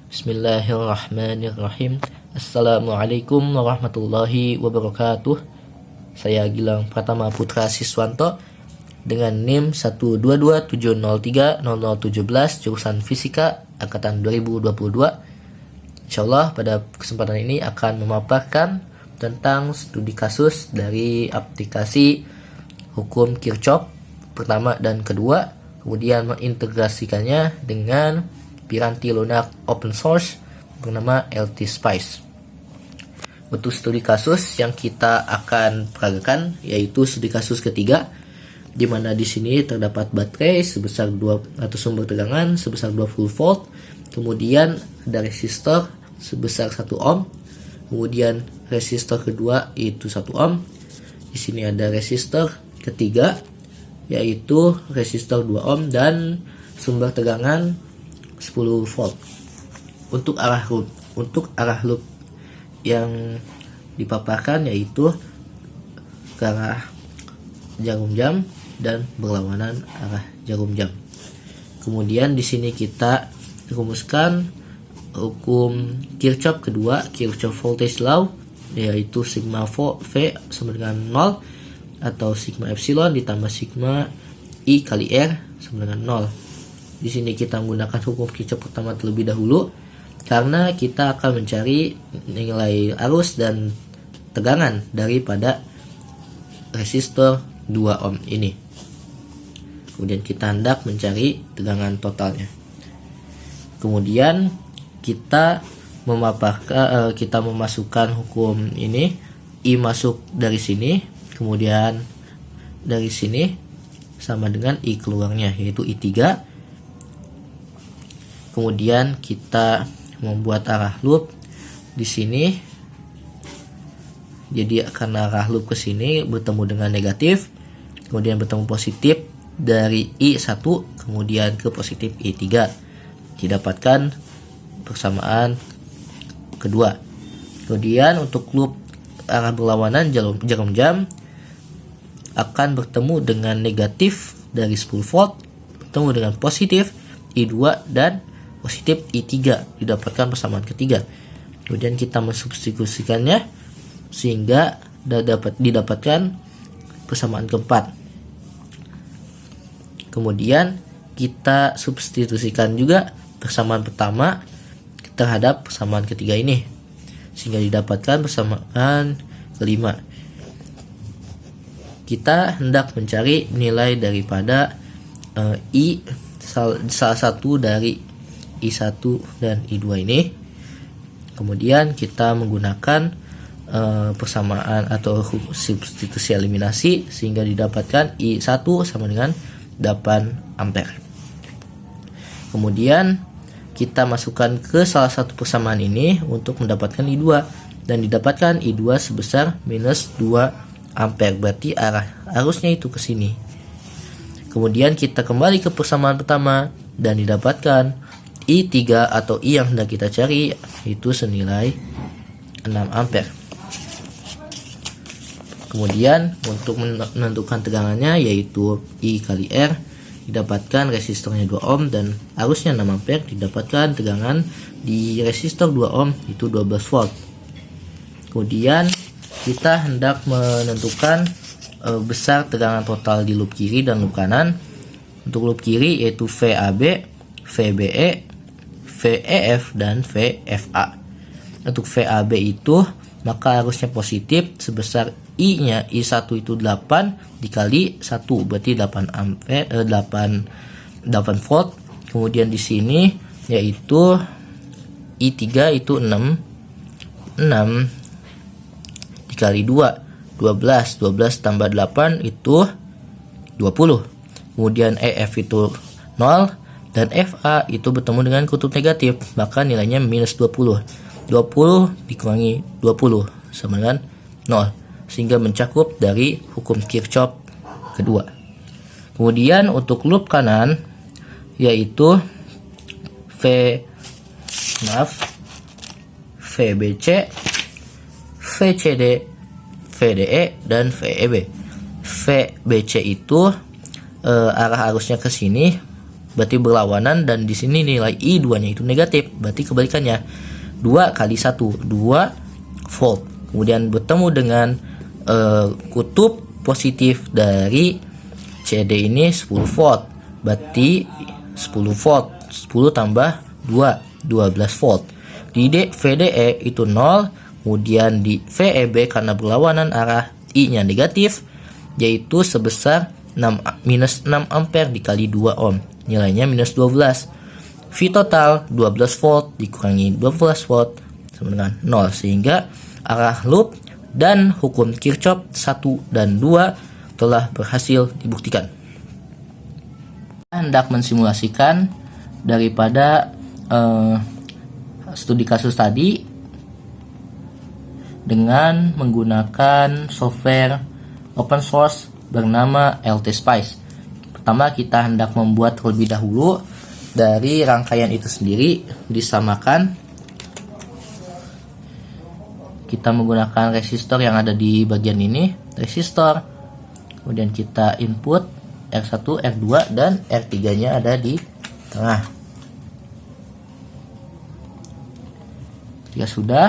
Bismillahirrahmanirrahim. Assalamualaikum warahmatullahi wabarakatuh. Saya Gilang Pratama Putra Siswanto dengan NIM 12270300017 jurusan Fisika angkatan 2022. Insyaallah pada kesempatan ini akan memaparkan tentang studi kasus dari aplikasi hukum Kirchhoff pertama dan kedua, kemudian mengintegrasikannya dengan piranti lunak open source bernama LT-Spice. Untuk studi kasus yang kita akan peragakan yaitu studi kasus ketiga, di mana di sini terdapat baterai sebesar 2 atau sumber tegangan sebesar 20 volt, kemudian ada resistor sebesar 1 ohm, kemudian resistor kedua yaitu 1 ohm. Di sini ada resistor ketiga yaitu resistor 2 ohm dan sumber tegangan 10 volt. Untuk arah loop yang dipaparkan yaitu ke arah jarum jam dan berlawanan arah jarum jam. Kemudian di sini kita rumuskan hukum Kirchhoff kedua, Kirchhoff voltage law, yaitu sigma V sama dengan 0 atau sigma epsilon ditambah sigma I kali R sama dengan 0. Di sini kita menggunakan hukum Kirchhoff pertama terlebih dahulu karena kita akan mencari nilai arus dan tegangan daripada resistor 2 ohm ini. Kemudian kita hendak mencari tegangan totalnya. Kemudian kita memasukkan hukum ini, I masuk dari sini, kemudian dari sini sama dengan I keluarnya yaitu I3. Kemudian kita membuat arah loop di sini. Jadi karena arah loop ke sini bertemu dengan negatif, kemudian bertemu positif dari I1 kemudian ke positif I3, didapatkan persamaan kedua. Kemudian untuk loop arah berlawanan jarum jam akan bertemu dengan negatif dari 10 volt bertemu dengan positif I2 dan positif I3, didapatkan persamaan ketiga. Kemudian kita mensubstitusikannya sehingga didapatkan persamaan keempat. Kemudian kita substitusikan juga persamaan pertama terhadap persamaan ketiga ini sehingga didapatkan persamaan kelima. Kita hendak mencari nilai daripada salah satu dari I1 dan I2 ini. Kemudian kita menggunakan persamaan atau substitusi eliminasi sehingga didapatkan I1 sama dengan 8 ampere. Kemudian kita masukkan ke salah satu persamaan ini untuk mendapatkan I2 dan didapatkan I2 sebesar minus 2 ampere, berarti arah arusnya itu ke sini. Kemudian kita kembali ke persamaan pertama dan didapatkan I3 atau I yang hendak kita cari itu senilai 6 ampere. Kemudian untuk menentukan tegangannya yaitu I kali R, didapatkan resistornya 2 ohm dan arusnya 6 ampere, didapatkan tegangan di resistor 2 ohm itu 12 volt. Kemudian kita hendak menentukan besar tegangan total di loop kiri dan loop kanan. Untuk loop kiri yaitu VAB, VBE, VEF dan VFA. Untuk VAB itu maka arusnya positif sebesar I-nya I1 itu 8 dikali 1 berarti 8 ampere 8 volt. Kemudian di sini yaitu I3 itu 6 dikali 2 12 tambah 8 itu 20. Kemudian EF itu 0 dan FA itu bertemu dengan kutub negatif, maka nilainya minus 20. 20 dikurangi 20 sama dengan 0, sehingga mencakup dari hukum Kirchhoff kedua. Kemudian untuk loop kanan yaitu VBC, VCD, VDE dan VEB. VBC itu arah arusnya ke sini berarti berlawanan, dan di sini nilai I2 nya itu negatif, berarti kebalikannya 2 kali 1 2 volt. Kemudian bertemu dengan kutub positif dari CD ini 10 volt, berarti 10 volt, 10 tambah 2 12 volt. Di VDE itu 0, kemudian di VEB karena berlawanan arah I nya negatif, yaitu sebesar minus 6 ampere dikali 2 ohm, nilainya minus 12. V total 12 volt dikurangi 12 volt sama dengan 0, sehingga arah loop dan hukum Kirchhoff 1 dan 2 telah berhasil dibuktikan. Hendak mensimulasikan daripada studi kasus tadi dengan menggunakan software open source bernama LTSpice. Pertama, kita hendak membuat terlebih dahulu dari rangkaian itu sendiri, disamakan. Kita menggunakan resistor yang ada di bagian ini, resistor. Kemudian kita input R1, R2, dan R3 nya ada di tengah. Jika sudah,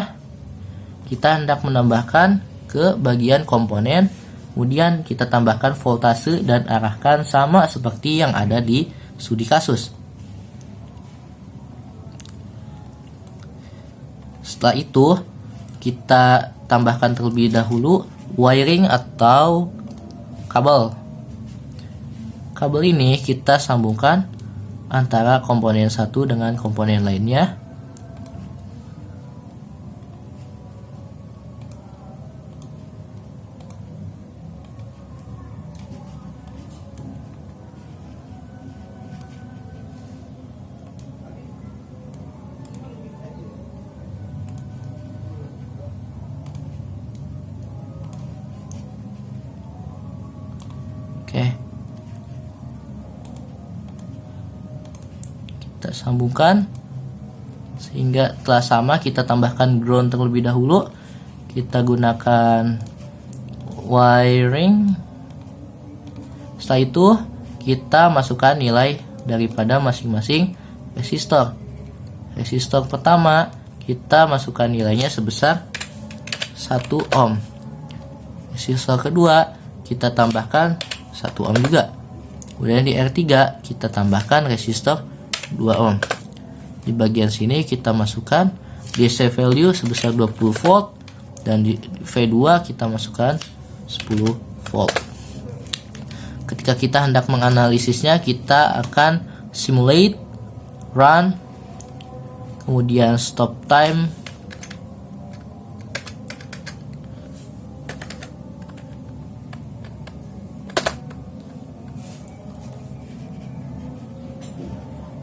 kita hendak menambahkan ke bagian komponen, kemudian kita tambahkan voltase dan arahkan sama seperti yang ada di studi kasus. Setelah itu, kita tambahkan terlebih dahulu wiring atau kabel. Kabel ini kita sambungkan antara komponen satu dengan komponen lainnya. Oke. Kita sambungkan sehingga telah sama. Kita tambahkan ground terlebih dahulu. Kita gunakan wiring. Setelah itu kita masukkan nilai daripada masing-masing resistor. Resistor pertama kita masukkan nilainya sebesar 1 ohm. Resistor kedua kita tambahkan 1 ohm juga. Kemudian di R3 kita tambahkan resistor 2 ohm. Di bagian sini kita masukkan DC value sebesar 20 volt, dan di V2 kita masukkan 10 volt. Ketika kita hendak menganalisisnya, kita akan simulate, run, kemudian stop time,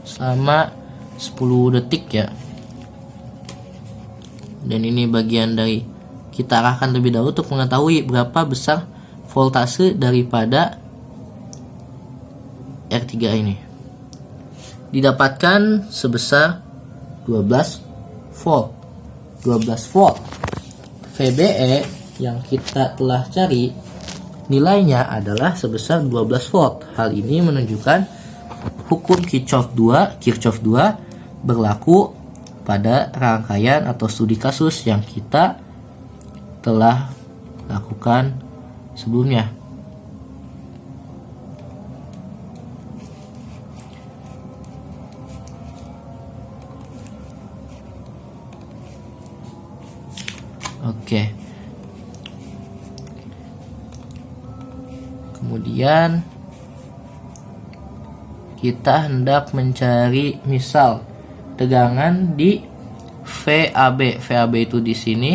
selama 10 detik ya. Dan ini bagian dari kita arahkan lebih dahulu untuk mengetahui berapa besar voltase daripada R3 ini. Didapatkan sebesar 12 volt. 12 volt. VBE yang kita telah cari nilainya adalah sebesar 12 volt. Hal ini menunjukkan hukum Kirchhoff 2 berlaku pada rangkaian atau studi kasus yang kita telah lakukan sebelumnya. Oke. Kemudian kita hendak mencari misal tegangan di VAB. VAB itu di sini.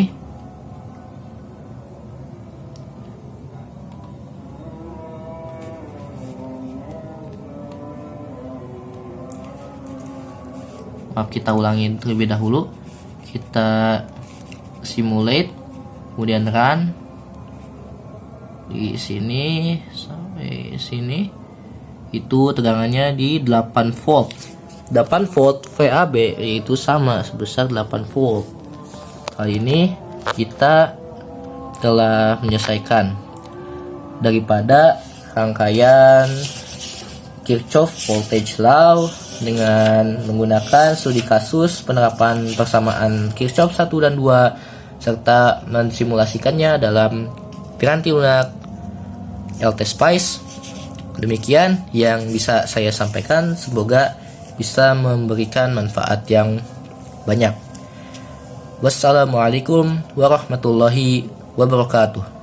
Maaf, kita ulangin terlebih dahulu. Kita simulate, kemudian run di sini sampai sini. Itu tegangannya di 8 volt. 8 volt VAB yaitu sama sebesar 8 volt. Kali ini kita telah menyelesaikan daripada rangkaian Kirchhoff Voltage Law dengan menggunakan studi kasus penerapan persamaan Kirchhoff 1 dan 2 serta mensimulasikannya dalam piranti lunak LT Spice. Demikian yang bisa saya sampaikan, semoga bisa memberikan manfaat yang banyak. Wassalamualaikum warahmatullahi wabarakatuh.